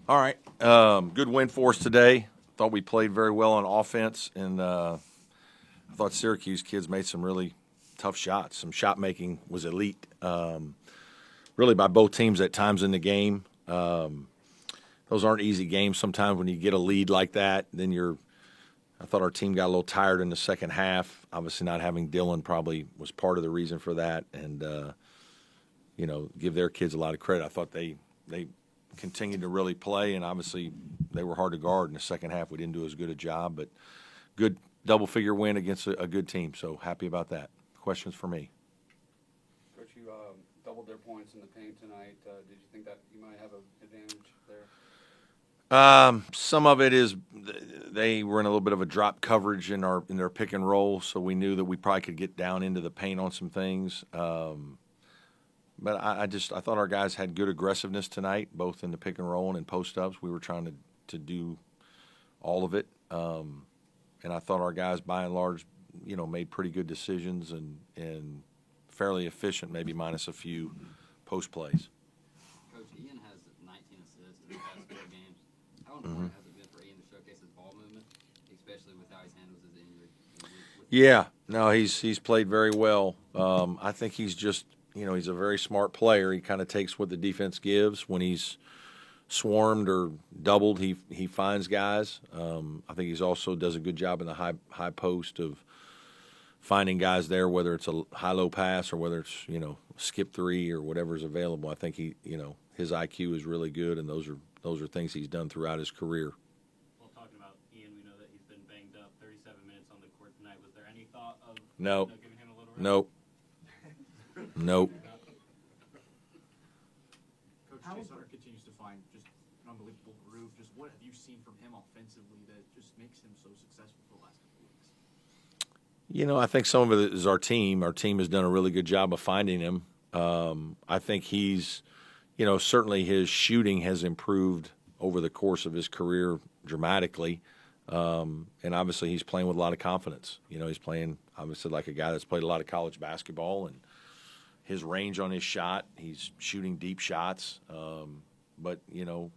All right. Good win for us today. Thought we played very well on offense, and I thought Syracuse kids made some really tough shots. Some shot making was elite, really by both teams at times in the game. Those aren't easy games. Sometimes when you get a lead like that, then I thought our team got a little tired in the second half. Obviously, not having Dylan probably was part of the reason for that, and give their kids a lot of credit. I thought they continued to really play, and obviously they were hard to guard in the second half. We didn't do as good a job, but good double-figure win against a good team, so happy about that. Questions for me? Coach, you doubled their points in the paint tonight. Did you think that you might have an advantage there? Some of it is they were in a little bit of a drop coverage in their pick and roll, so we knew that we probably could get down into the paint on some things. But I thought our guys had good aggressiveness tonight, both in the pick and roll and in post-ups. We were trying to do all of it. And I thought our guys, by and large, made pretty good decisions and fairly efficient, maybe minus a few post plays. Coach, Ian has 19 assists in the past 4 games. How important has it been for Ian to showcase his ball movement, especially with how he's handled his injury? Yeah, no, he's played very well. I think he's just he's a very smart player. He kind of takes what the defense gives. When he's swarmed or doubled, he finds guys. I think he's also does a good job in the high post of finding guys there, whether it's a high-low pass or whether it's skip three or whatever's available. I think his IQ is really good, and those are things he's done throughout his career. Well, talking about Ian, we know that he's been banged up. 37 minutes on the court tonight. Was there any thought of giving him a little rest? Nope. Nope. Coach Chase Hunter continues to find just an unbelievable groove. Just what have you seen from him offensively that just makes him so successful for the last couple of weeks? I think some of it is our team. Our team has done a really good job of finding him. I think he's, certainly his shooting has improved over the course of his career dramatically. And obviously he's playing with a lot of confidence. He's playing obviously like a guy that's played a lot of college basketball, and his range on his shot, he's shooting deep shots. But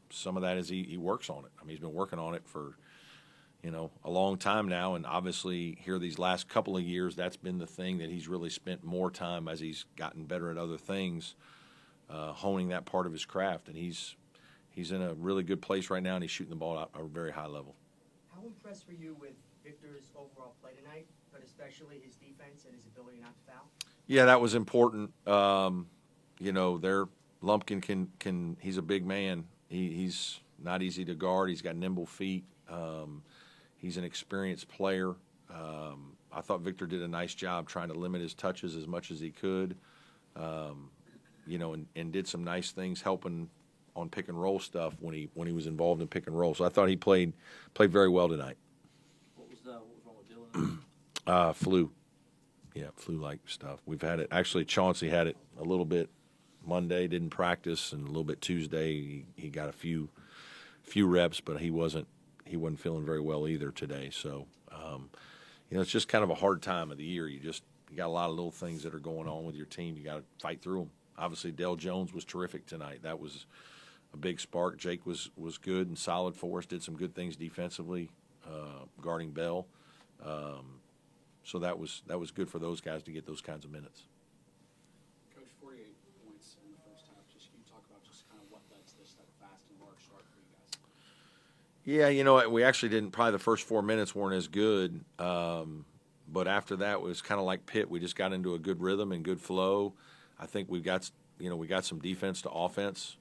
some of that is he works on it. I mean, he's been working on it for, a long time now. And obviously here these last couple of years, that's been the thing that he's really spent more time as he's gotten better at other things, honing that part of his craft. And he's in a really good place right now, and he's shooting the ball at a very high level. How impressed were you with Victor's overall play tonight, but especially his defense and his ability not to foul? Yeah, that was important. Their Lumpkin he's a big man. He's not easy to guard. He's got nimble feet. He's an experienced player. I thought Victor did a nice job trying to limit his touches as much as he could, and did some nice things helping on pick and roll stuff when he was involved in pick and roll. So I thought he played very well tonight. What was wrong with Dylan? Flu. Yeah, flu-like stuff. We've had it. Actually, Chauncey had it a little bit Monday, didn't practice, and a little bit Tuesday. He got a few reps, but he wasn't feeling very well either today. So, it's just kind of a hard time of the year. You got a lot of little things that are going on with your team. You got to fight through them. Obviously, Dell Jones was terrific tonight. That was a big spark. Jake was good and solid for us. Did some good things defensively, guarding Bell. So that was good for those guys to get those kinds of minutes. Coach, 48 points in the first half. Just can you talk about just kind of what led to this fast and large start for you guys? Yeah, we actually didn't. Probably the first 4 minutes weren't as good, but after that it was kind of like Pitt. We just got into a good rhythm and good flow. I think we got some defense to offense.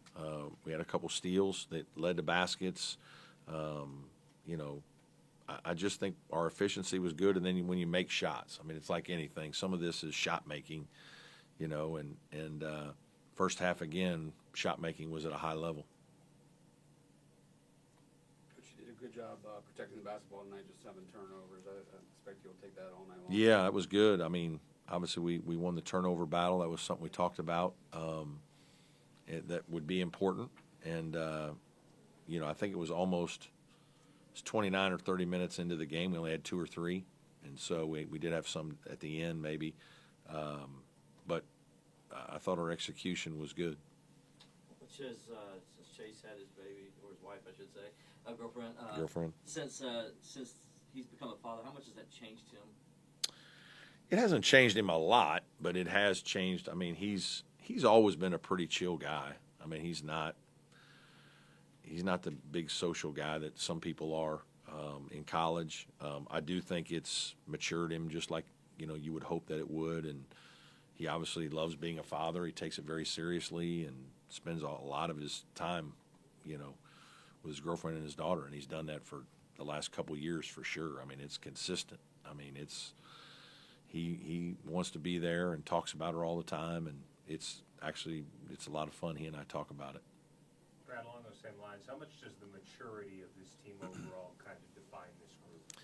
We had a couple steals that led to baskets. I just think our efficiency was good, and then when you make shots, I mean, it's like anything. Some of this is shot making, and first half again, shot making was at a high level. Coach, you did a good job protecting the basketball tonight, just 7 turnovers. I expect you'll take that all night long. Yeah, that was good. I mean, obviously we won the turnover battle. That was something we talked about. That would be important, and I think it was almost 29 or 30 minutes into the game. We only had 2 or 3, and so we did have some at the end maybe, but I thought our execution was good. Which has Chase had his baby, or his wife, I should say, girlfriend. Girlfriend. Since he's become a father, how much has that changed him? It hasn't changed him a lot, but it has changed. I mean, he's always been a pretty chill guy. I mean, he's not the big social guy that some people are in college. I do think it's matured him just like, you would hope that it would. And he obviously loves being a father. He takes it very seriously and spends a lot of his time, with his girlfriend and his daughter. And he's done that for the last couple of years for sure. I mean, it's consistent. I mean, he wants to be there and talks about her all the time. And it's a lot of fun. He and I talk about it. Brad, along those same lines, how much does the maturity of this team overall kind of define this group?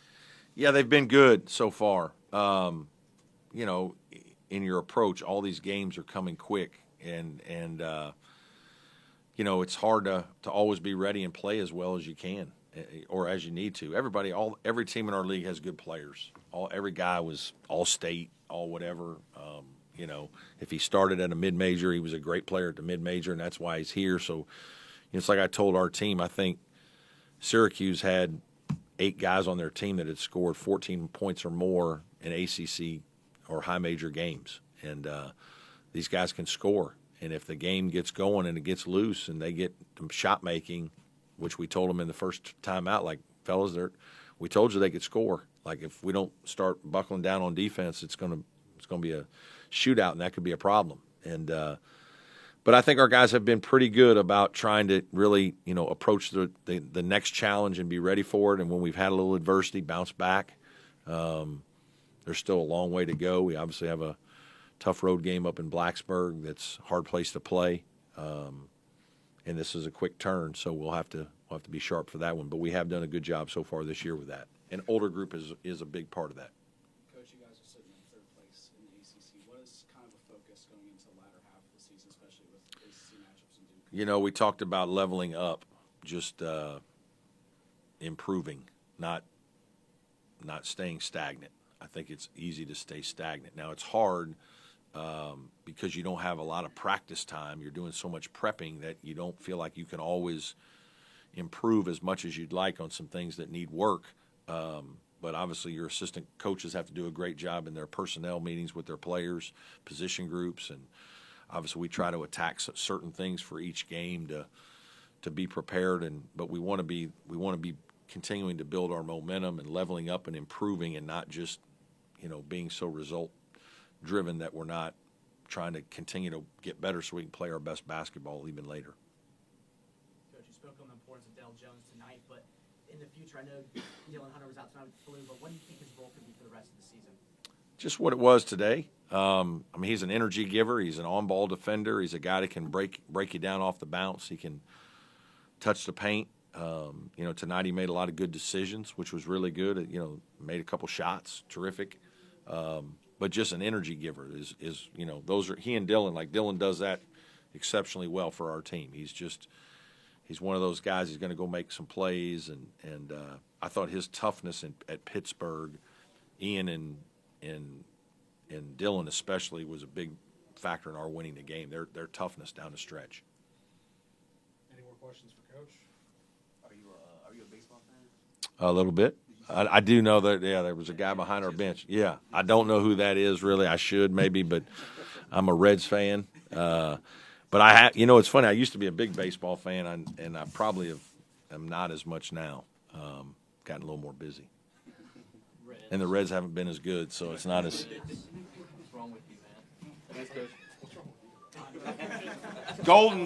Yeah, they've been good so far. In your approach, all these games are coming quick, and it's hard to always be ready and play as well as you can or as you need to. Every team in our league has good players. Every guy was all state, all whatever. If he started at a mid-major, he was a great player at the mid-major, and that's why he's here. So it's like I told our team, I think Syracuse had 8 guys on their team that had scored 14 points or more in ACC or high major games. And these guys can score. And if the game gets going and it gets loose and they get shot making, which we told them in the first time out, like, fellas, we told you they could score. Like, if we don't start buckling down on defense, it's going to be a shootout, and that could be a problem. And but I think our guys have been pretty good about trying to really, approach the next challenge and be ready for it. And when we've had a little adversity, bounce back. There's still a long way to go. We obviously have a tough road game up in Blacksburg that's a hard place to play. And this is a quick turn, so we'll have to be sharp for that one. But we have done a good job so far this year with that. And older group is a big part of that. Coach, you guys are sitting in third place in the ACC. What is kind of a focus going into the latter half of the season, especially with ACC matchups and Duke? We talked about leveling up, just improving, not staying stagnant. I think it's easy to stay stagnant. Now, it's hard because you don't have a lot of practice time. You're doing so much prepping that you don't feel like you can always improve as much as you'd like on some things that need work. But obviously your assistant coaches have to do a great job in their personnel meetings with their players, position groups, and obviously we try to attack certain things for each game to be prepared. But we want to be continuing to build our momentum and leveling up and improving, and not just being so result driven that we're not trying to continue to get better so we can play our best basketball even later. Coach, you spoke on the importance of Dale Jones tonight, but in the future, I know Dylan Hunter was out tonight with the flu, but what do you think his role could be for the rest of the season? Just what it was today. He's an energy giver. He's an on-ball defender. He's a guy that can break you down off the bounce. He can touch the paint. Tonight he made a lot of good decisions, which was really good. Made a couple shots, terrific. But just an energy giver is those are he and Dylan. Like, Dylan does that exceptionally well for our team. He's one of those guys. He's going to go make some plays, and I thought his toughness at Pittsburgh, Ian and Dylan especially, was a big factor in our winning the game. Their toughness down the stretch. Any more questions for Coach? Are you a baseball fan? A little bit. I do know that, there was a guy behind our bench. Yeah, I don't know who that is really. I should maybe, but I'm a Reds fan. But it's funny. I used to be a big baseball fan, and I probably am not as much now. Gotten a little more busy. And the Reds haven't been as good, so it's not as. What's wrong with you, man? Thanks, Coach. Golden.